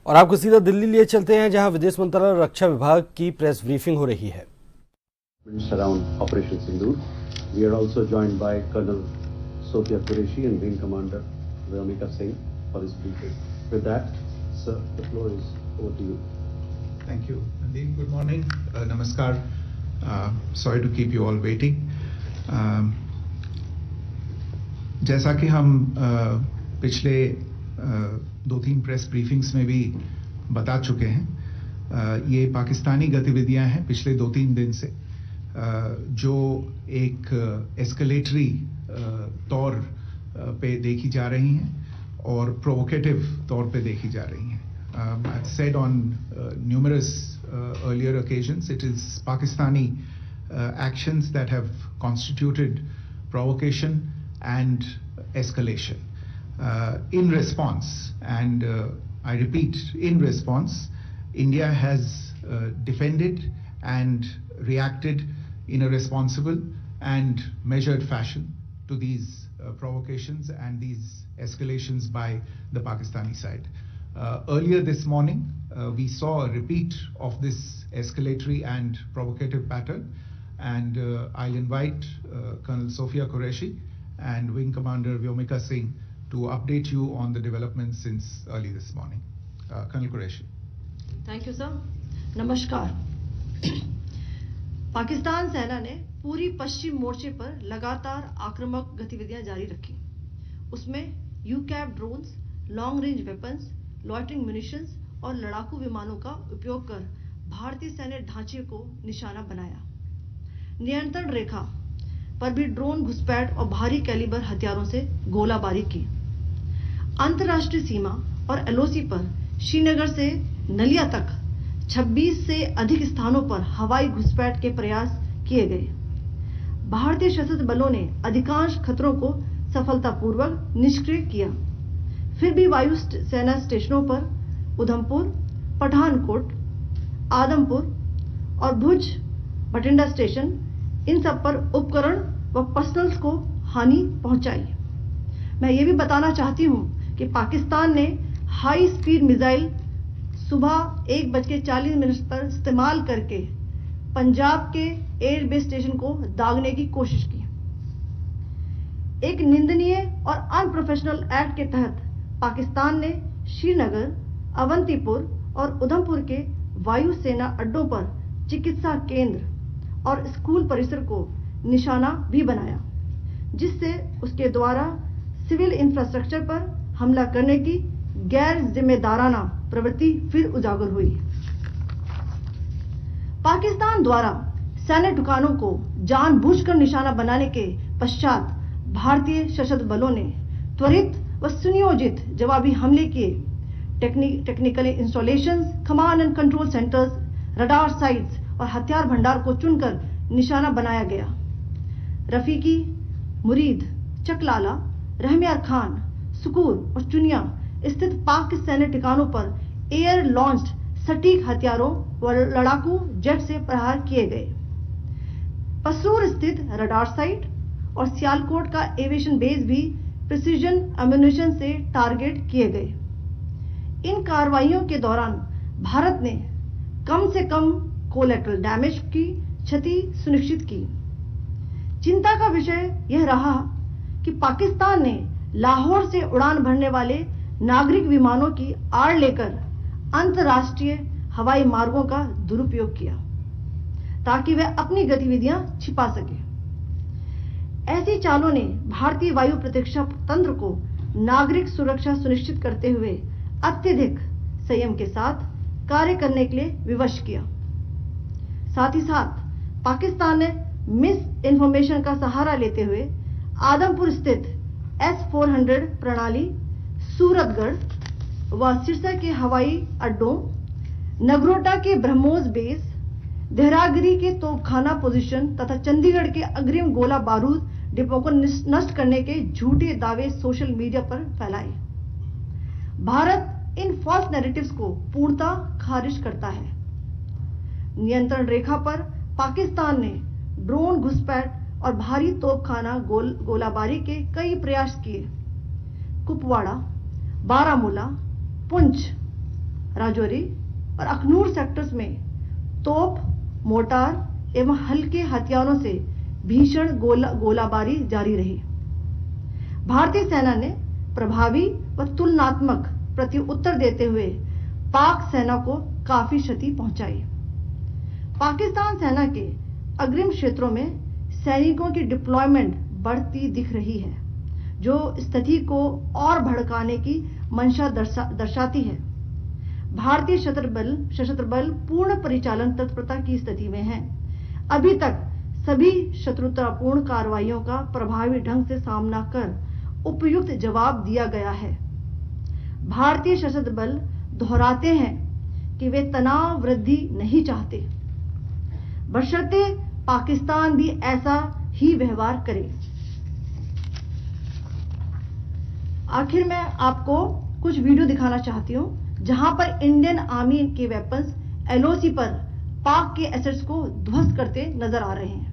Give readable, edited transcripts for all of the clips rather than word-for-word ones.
और आपको सीधा दिल्ली लिए चलते हैं, जहां विदेश मंत्रालय और रक्षा विभाग की प्रेस ब्रीफिंग हो रही है। Around Operation Sindoor, we are also joined by Colonel Sophia Qureshi and Wing Commander Vyomika Singh for this briefing. With that, sir, the floor is over to you. Thank you, Nadeem. Good morning. Namaskar. Sorry to keep you all waiting. जैसा कि हम पिछले 2-3 press briefings में भी बता चुके हैं, ये पाकिस्तानी गतिविधियां हैं पिछले 2-3 दिन से, जो एक एस्केलेटरी तौर पे देखी जा रही हैं और प्रोवोकेटिव तौर पे देखी जा रही हैं. I've said on numerous earlier occasions, it is Pakistani actions that have constituted provocation and escalation. In response, and I repeat, in response, India has defended and reacted in a responsible and measured fashion to these provocations and these escalations by the Pakistani side. Earlier this morning, we saw a repeat of this escalatory and provocative pattern, and I'll invite Colonel Sophia Qureshi and Wing Commander Vyomika Singh to update you on the developments since early this morning. Colonel Qureshi. Thank you, sir. नमस्कार. पाकिस्तान सेना ने पूरी पश्चिम मोर्चे पर लगातार आक्रामक गतिविधियां जारी रखी. उसमें UCAV drones, long range weapons, loitering munitions और लड़ाकू विमानों का उपयोग कर भारतीय सैन्य ढांचे को निशाना बनाया. नियंत्रण रेखा पर भी ड्रोन, घुसपैठ और भारी कैलिबर हथियारों से गोलाबारी की. अंतर्राष्ट्रीय सीमा और एलओसी पर श्रीनगर से नलिया तक 26 से अधिक स्थानों पर हवाई घुसपैठ के प्रयास किए गए. भारतीय सशस्त्र बलों ने अधिकांश खतरों को सफलतापूर्वक निष्क्रिय किया. फिर भी वायु सेना स्टेशनों पर उधमपुर, पठानकोट, आदमपुर और भुज बठिंडा स्टेशन, इन सब पर उपकरण व पर्सनल्स को हानि पहुंचाई. मैं ये भी बताना चाहती हूं कि पाकिस्तान ने हाई स्पीड मिसाइल सुबह 1:40 पर इस्तेमाल करके पंजाब के एयरबेस स्टेशन को दागने की कोशिश की. एक निंदनीय और अनप्रोफेशनल एक्ट के तहत पाकिस्तान ने श्रीनगर, अवंतीपुर और उधमपुर के वायु सेना अड्डों पर चिकित्सा केंद्र और स्कूल परिसर को निशाना भी बनाया, जिससे उसके द्वारा सिविल इंफ्रास्ट्रक्चर पर हमला करने की गैर जिम्मेदाराना प्रवृत्ति फिर उजागर हुई. पाकिस्तान द्वारा सैन्य ठिकानों को जानबूझकर निशाना बनाने के पश्चात भारतीय सशस्त्र बलों ने त्वरित व सुनियोजित जवाबी हमले किए. Technical installations, command and control centres, radar sites और हथियार भंडार को चुनकर निशाना बनाया गया. रफीकी, मुरीद, चकलाला, रहमियार खान, सुकूर और चुनिया स्थित पाक के सैन्य ठिकानों पर एयर लॉन्च्ड सटीक हथियारों व लड़ाकू जेट से प्रहार किए गए. पसरूर स्थित रडार साइट और सियालकोट का एविएशन बेस भी प्रिसीजन एम्यूनिशन से टारगेट किए गए. इन कार्रवाइयों के दौरान भारत ने कम से कम कोलैटरल डैमेज की क्षति सुनिश्चित की. चिंता का विषय यह रहा कि पाकिस्तान ने लाहौर से उड़ान भरने वाले नागरिक विमानों की आड़ लेकर अंतर्राष्ट्रीय हवाई मार्गों का दुरुपयोग किया ताकि वह अपनी गतिविधियां छिपा सके. ऐसी चालों ने भारतीय वायु प्रतिरक्षा तंत्र को नागरिक सुरक्षा सुनिश्चित करते हुए अत्यधिक संयम के साथ कार्य करने के लिए विवश किया. साथ ही साथ पाकिस्तान ने मिस इन्फॉर्मेशन का सहारा लेते हुए आदमपुर स्थित S-400 प्रणाली, सूरतगढ़ व सिरसा के हवाई अड्डों, नगरोटा के ब्रह्मोस बेस, देहरागिरी के तोपखाना पोजीशन तथा चंडीगढ़ के अग्रिम गोला बारूद डिपो को नष्ट करने के झूठे दावे सोशल मीडिया पर फैलाए. भारत इन फॉल्स नैरेटिव्स को पूर्णतः खारिज करता है. नियंत्रण रेखा पर पाकिस्तान ने ड्रोन घुसपैठ और भारी तोपखाना गोलाबारी के कई प्रयास किए. कुपवाड़ा, बारामूला, पुंछ, राजौरी और अखनूर सेक्टर्स में तोप, मोर्टार एवं हल्के हथियारों से भीषण गोलाबारी जारी रही। भारतीय सेना ने प्रभावी व तुलनात्मक प्रत्युत्तर देते हुए पाक सेना को काफी क्षति पहुंचाई। पाकिस्तान सेना के अग्रिम क्षेत्रों में सैनिकों की डिप्लॉयमेंट बढ़ती दिख रही है, जो स्थिति को और भड़काने की मंशा दर्शाती है। भारतीय सशस्त्र बल पूर्ण परिचालन तत्परता की स्थिति में हैं। अभी तक सभी शत्रुतापूर्ण कार्रवाइयों का प्रभावी ढंग से सामना कर उपयुक्त जवाब दिया गया है। भारतीय सशस्त्र बल दोहराते हैं कि वे तनाव वृद्धि नहीं चाहते, बशर्ते पाकिस्तान भी ऐसा ही व्यवहार करे। आखिर मैं आपको कुछ वीडियो दिखाना चाहती हूं, जहां पर इंडियन आर्मी के वेपन्स एलओसी पर पाक के एसेट्स को ध्वस्त करते नजर आ रहे हैं।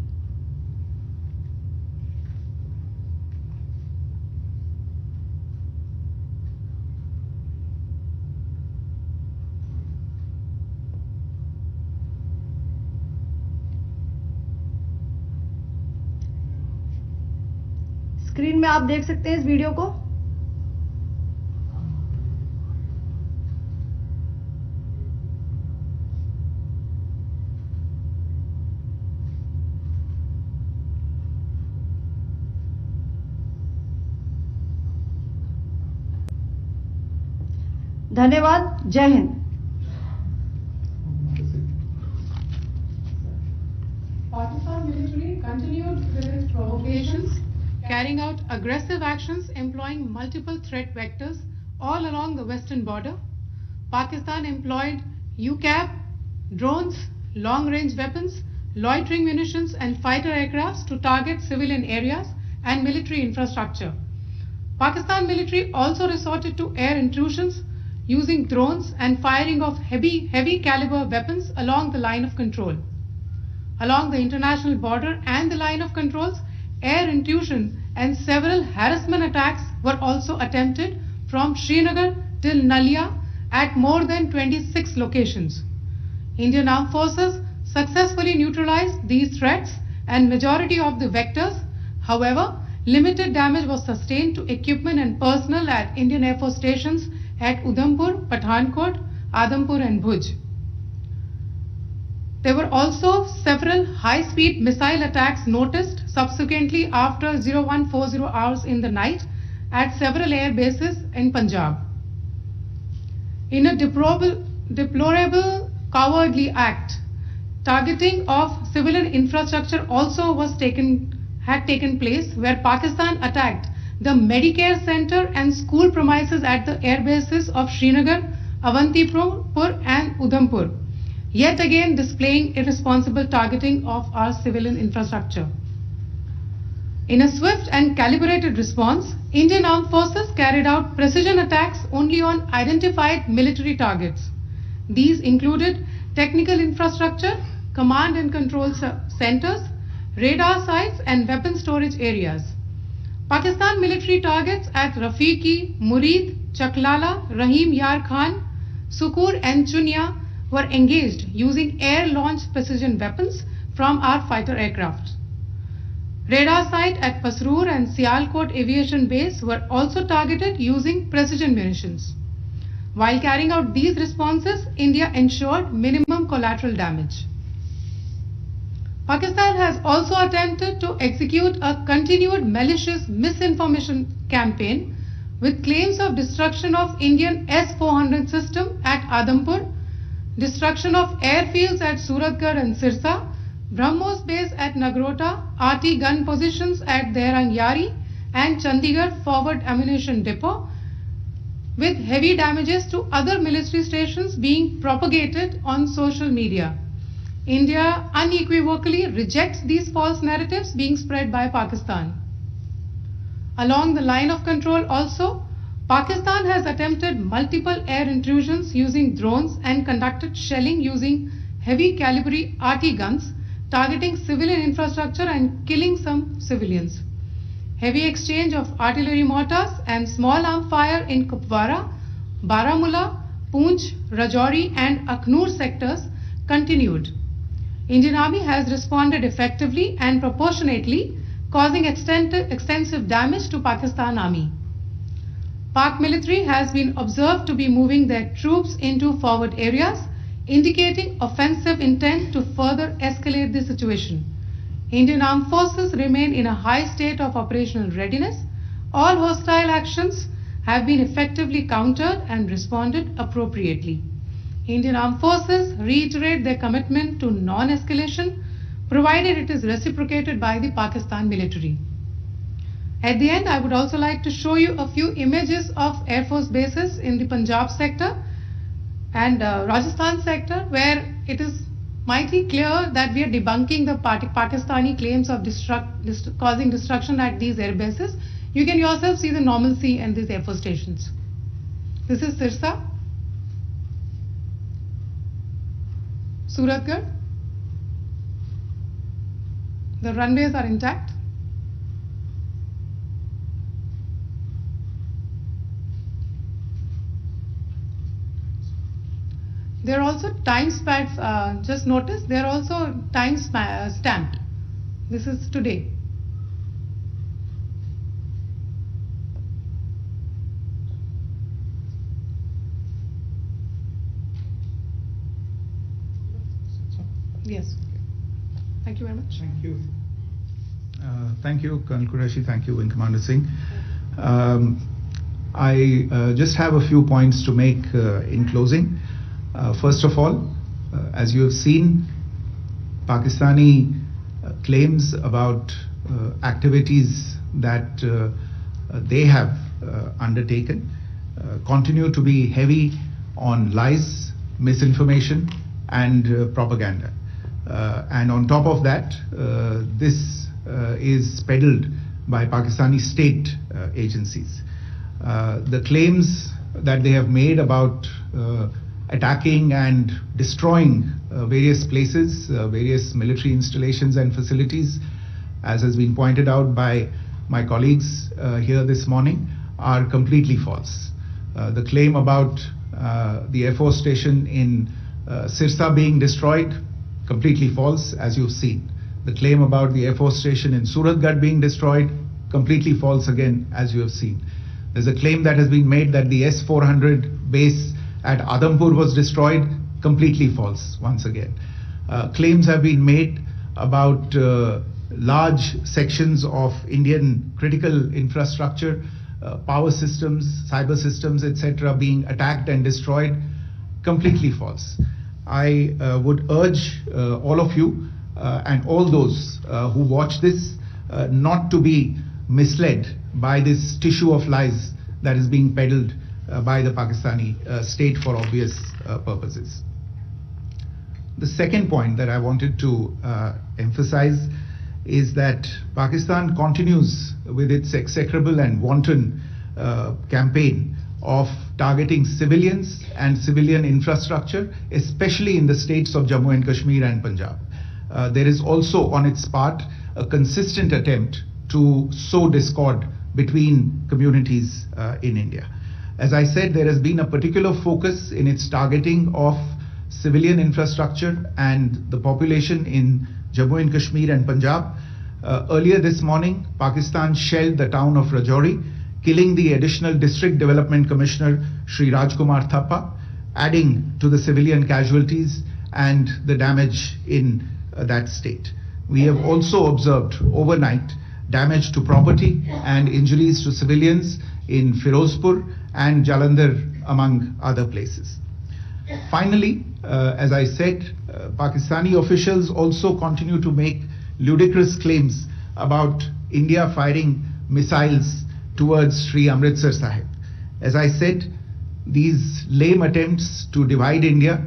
स्क्रीन में आप देख सकते हैं इस वीडियो को। धन्यवाद। जय Hind. Pakistan military continued with its provocations, carrying out aggressive actions employing multiple threat vectors all along the western border. Pakistan employed UCAV, drones, long-range weapons, loitering munitions and fighter aircrafts to target civilian areas and military infrastructure. Pakistan military also resorted to air intrusions using drones and firing of heavy caliber weapons along the line of control. Along the international border and the line of controls, air intrusion and several harassment attacks were also attempted from Srinagar till Nalia at more than 26 locations. Indian Armed Forces successfully neutralized these threats and majority of the vectors. However, limited damage was sustained to equipment and personnel at Indian Air Force stations at Udhampur, Pathankot, Adampur and Bhuj. There were also several high-speed missile attacks noticed subsequently after 0140 hours in the night at several air bases in Punjab. In a deplorable cowardly act, targeting of civilian infrastructure also had taken place, where Pakistan attacked the Medicare Center and school premises at the air bases of Srinagar, Avantipur and Udhampur, yet again displaying irresponsible targeting of our civilian infrastructure. In a swift and calibrated response, Indian Armed Forces carried out precision attacks only on identified military targets. These included technical infrastructure, command and control centers, radar sites and weapon storage areas. Pakistan military targets at Rafiqi, Murid, Chaklala, Rahim Yar Khan, Sukur and Chunya were engaged using air-launched precision weapons from our fighter aircraft. Radar site at Pasroor and Sialkot Aviation Base were also targeted using precision munitions. While carrying out these responses, India ensured minimum collateral damage. Pakistan has also attempted to execute a continued malicious misinformation campaign with claims of destruction of Indian S-400 system at Adampur, destruction of airfields at Suratgarh and Sirsa, BrahMos base at Nagrota, RT gun positions at Derang Yari and Chandigarh forward ammunition depot, with heavy damages to other military stations being propagated on social media. India unequivocally rejects these false narratives being spread by Pakistan. Along the line of control also, Pakistan has attempted multiple air intrusions using drones and conducted shelling using heavy caliber RT guns, targeting civilian infrastructure and killing some civilians. Heavy exchange of artillery mortars and small arm fire in Kupwara, Baramulla, Poonch, Rajouri and Akhnur sectors continued. Indian Army has responded effectively and proportionately, causing extensive damage to Pakistan Army. Pak military has been observed to be moving their troops into forward areas, indicating offensive intent to further escalate the situation. Indian Armed Forces remain in a high state of operational readiness. All hostile actions have been effectively countered and responded appropriately. Indian Armed Forces reiterate their commitment to non-escalation, provided it is reciprocated by the Pakistan military. At the end, I would also like to show you a few images of Air Force bases in the Punjab sector and Rajasthan sector, where it is mighty clear that we are debunking the Pakistani claims of causing destruction at these air bases. You can yourself see the normalcy in these Air Force stations. This is Sirsa, Suratgarh. The runways are intact. There are also time stamps, just notice, there are also time stamped. This is today. Yes. Thank you very much. Thank you. Thank you, Colonel Qureshi. Thank you, Wing Commander Singh. I just have a few points to make in closing. First of all, as you have seen, Pakistani claims about activities that they have undertaken continue to be heavy on lies, misinformation and propaganda. And on top of that, this is peddled by Pakistani state agencies. The claims that they have made about attacking and destroying various places, various military installations and facilities, as has been pointed out by my colleagues here this morning, are completely false. The claim about the Air Force station in Sirsa being destroyed, completely false, as you've seen. The claim about the Air Force station in Suratgarh being destroyed, completely false again, as you have seen. There's a claim that has been made that the S-400 base at Adampur was destroyed, completely false once again. Claims have been made about large sections of Indian critical infrastructure, power systems, cyber systems, etc. being attacked and destroyed, completely false. I would urge all of you and all those who watch this not to be misled by this tissue of lies that is being peddled by the Pakistani state for obvious purposes. The second point that I wanted to emphasize is that Pakistan continues with its execrable and wanton campaign of targeting civilians and civilian infrastructure, especially in the states of Jammu and Kashmir and Punjab. There is also on its part a consistent attempt to sow discord between communities in India. As I said, there has been a particular focus in its targeting of civilian infrastructure and the population in Jammu and Kashmir and Punjab. Earlier this morning, Pakistan shelled the town of Rajouri, killing the additional District Development Commissioner Shri Rajkumar Thappa, adding to the civilian casualties and the damage in that state. We have also observed overnight damage to property and injuries to civilians in Firozpur and Jalandhar, among other places. Finally, as I said, Pakistani officials also continue to make ludicrous claims about India firing missiles towards Sri Amritsar Sahib. As I said, these lame attempts to divide India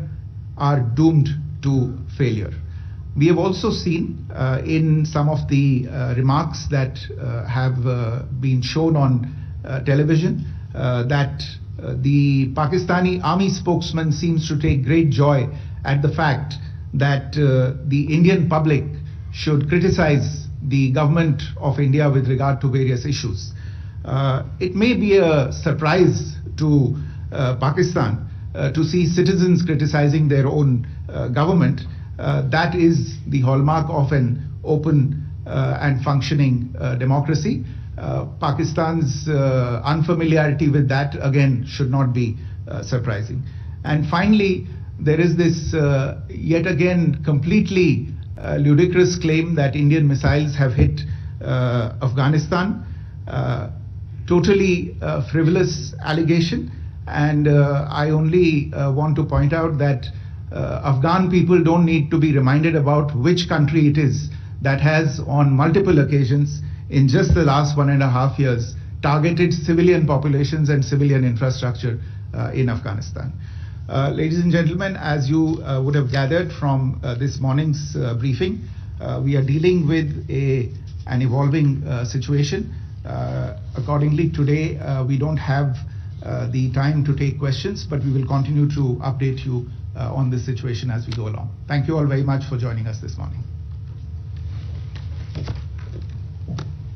are doomed to failure. We have also seen in some of the remarks that have been shown on television that the Pakistani army spokesman seems to take great joy at the fact that the Indian public should criticize the government of India with regard to various issues. It may be a surprise to Pakistan to see citizens criticizing their own government. That is the hallmark of an open and functioning democracy. Pakistan's unfamiliarity with that, again, should not be surprising. And finally, there is this yet again completely ludicrous claim that Indian missiles have hit Afghanistan. Totally frivolous allegation, and I only want to point out that Afghan people don't need to be reminded about which country it is that has on multiple occasions in just the last 1.5 years targeted civilian populations and civilian infrastructure in Afghanistan. Ladies and gentlemen, as you would have gathered from this morning's briefing, we are dealing with an evolving situation. Accordingly, today we don't have the time to take questions, but we will continue to update you on this situation as we go along. Thank you all very much for joining us this morning.